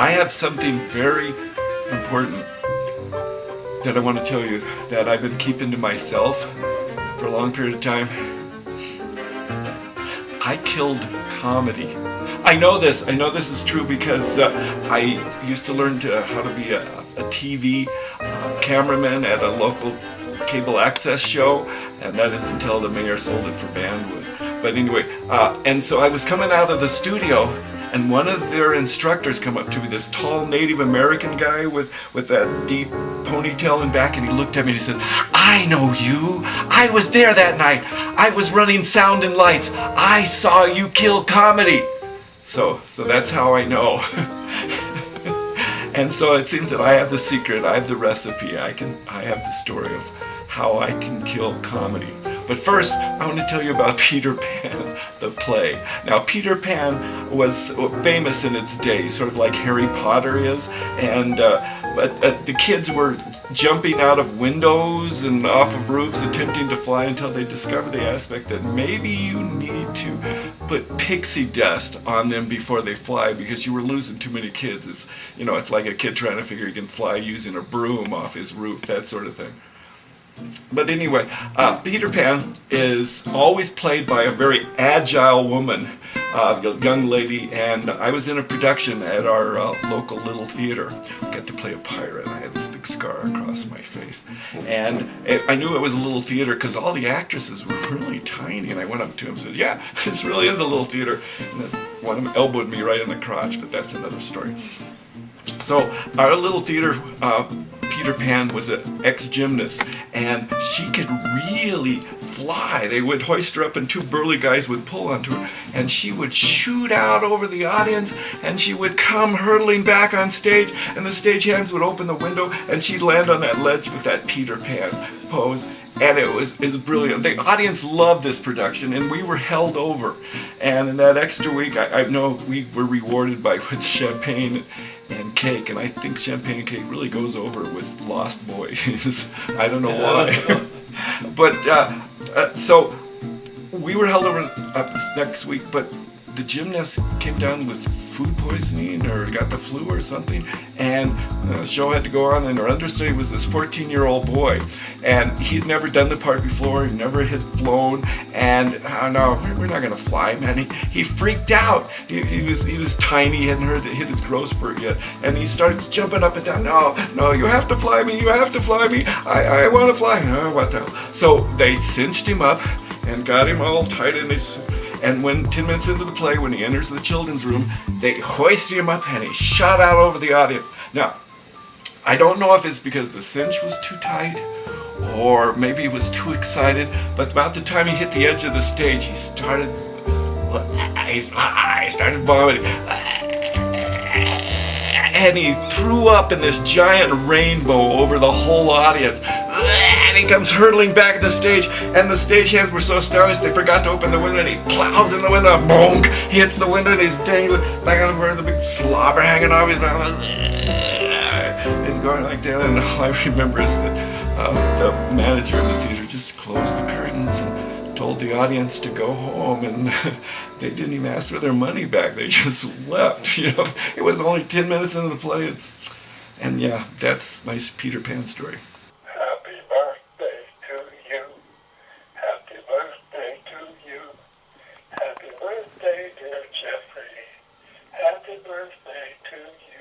I have something very important that I want to tell you that I've been keeping to myself for a long period of time. I killed comedy. I know this is true because I used to learn how to be a TV cameraman at a local cable access show, and that is until the mayor sold it for bandwidth. But anyway, and so I was coming out of the studio, and one of their instructors come up to me, this tall Native American guy with that deep ponytail in back, and he looked at me and he says, "I know you. I was there that night. I was running sound and lights. I saw you kill comedy." So that's how I know. And so it seems that I have the secret, I have the recipe, I have the story of how I can kill comedy. But first, I want to tell you about Peter Pan, the play. Now, Peter Pan was famous in its day, sort of like Harry Potter is, and but the kids were jumping out of windows and off of roofs attempting to fly until they discovered the aspect that maybe you need to put pixie dust on them before they fly, because you were losing too many kids. It's like a kid trying to figure he can fly using a broom off his roof, that sort of thing. But anyway, Peter Pan is always played by a very agile woman, a young lady, and I was in a production at our local little theater. I got to play a pirate. I had this big scar across my face. And I knew it was a little theater because all the actresses were really tiny, and I went up to him and said, "Yeah, this really is a little theater." And one of them elbowed me right in the crotch, but that's another story. So our little theater, Peter Pan was an ex-gymnast, and she could really fly. They would hoist her up and two burly guys would pull onto her, and she would shoot out over the audience, and she would come hurtling back on stage, and the stagehands would open the window, and she'd land on that ledge with that Peter Pan pose, and it was brilliant. The audience loved this production, and we were held over. And in that extra week, I know we were rewarded with champagne and cake, and I think champagne and cake really goes over with Lost Boys. I don't know why. But so we were held over this next week, but the gymnast came down with food poisoning or got the flu or something, and the show had to go on, and our understudy was this 14-year-old boy, and he had never done the part before, he never had flown, and no, we're not gonna fly, man. He freaked out. He was tiny, he hadn't hit his growth spurt yet, and he started jumping up and down. No, you have to fly me, I want to fly. Oh, what the hell. So they cinched him up and got him all tight in his. And when 10 minutes into the play, when he enters the children's room, they hoisted him up and he shot out over the audience. Now, I don't know if it's because the cinch was too tight or maybe he was too excited, but about the time he hit the edge of the stage, he started vomiting. And he threw up in this giant rainbow over the whole audience. And he comes hurtling back at the stage, and the stagehands were so astonished they forgot to open the window, and he plows in the window, bonk! He hits the window, and he's dangling back on the floor, the big slobber hanging off his mouth. He's going like that, and all I remember is that the manager of the theater just closed the curtains and told the audience to go home, and they didn't even ask for their money back. They just left. It was only 10 minutes into the play, and yeah, that's my Peter Pan story. Happy birthday to you. Happy birthday to you. Happy birthday, dear Jeffrey. Happy birthday to you.